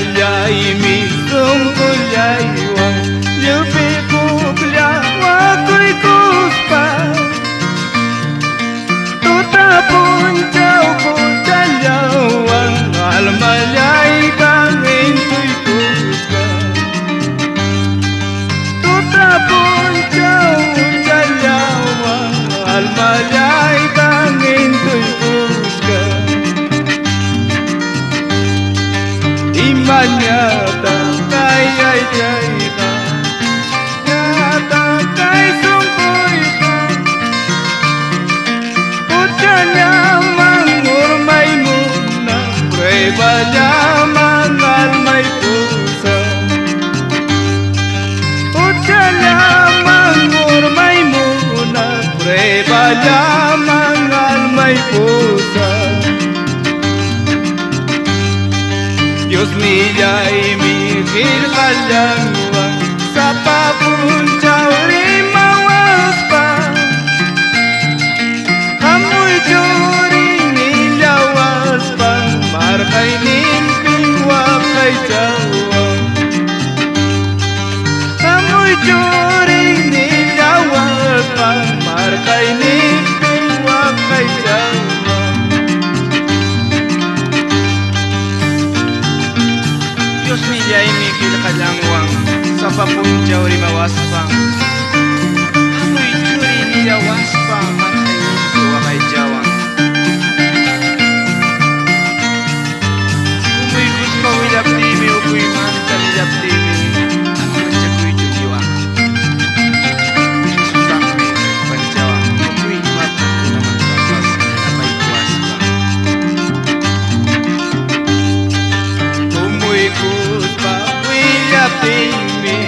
Almalay mi sungkulay wang Yupi kukla wakoy kuspa Tuta puncaw ko dalawang Almalay bangin ko'y kuspa Tuta puncaw dalawang Almalay bangin ko'y kuspa Imanyata kay ay ka Nyata kay sungkoy ka Pucha lamang urmay muna Prueba lamang almay pusa Pucha lamang urmay muna Prueba lamang almay pusa Diyos niya'y mihil kalangwang Sa papuncaw rin mawas pa Amoy joring nilawas pa Markay nimping wakay jawang Amoy joring nilawas pa Markay nimping wakay jawang Diyos niya'y mikil kalangwang Sa papuncaw rin mawaspang Amoy juri niya waspang Makainin tuwa kay jawang Umoy guspa wilap timi Upoy manta wilap timi Ang mancha ko'y judiwang Susang may panjawang Upoy mata ko naman kapas Napay waspang Umoy guspa wilap timi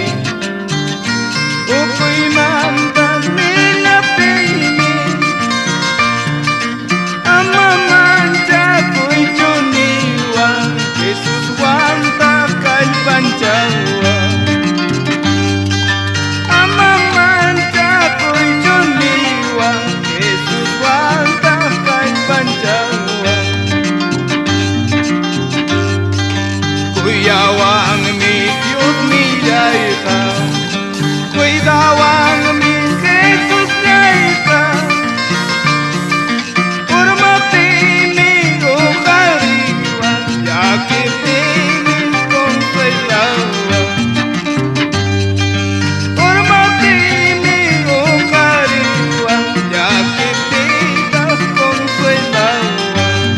Upoy manta wilap timi Ama mancha ko'y juniwang Jesus wanta kay panjawang Ama mancha ko'y juniwang Jesus wanta kay panjawang Kuyawang mi Diyos niya'y ka Kuy dawang mi Jesus niya'y ka Urmatini o kariwang Yakitini kong saylawang Urmatini o kariwang Yakitini kong saylawang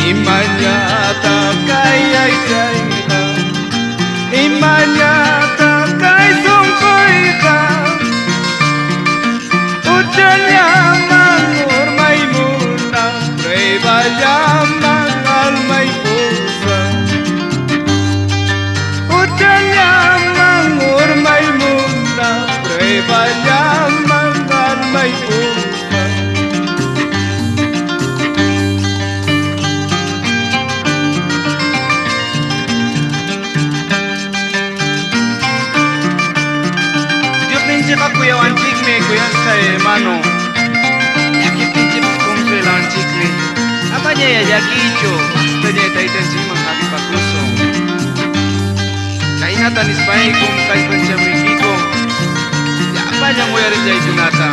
Imanyata kay ay ka Imanyata kay sungkoy ka Ucha lamang urmay muna Prueba lamang almay pusa Ucha lamang urmay muna Prueba lamang almay pusa Kuya antikme kuya say mano Yakipinchi kumse la antikme Apanya ya yakicho Tanya taitan simang habi pakuso Kainatan ispay kum kay panchamikiko Ya apanya mo yarin jay tunata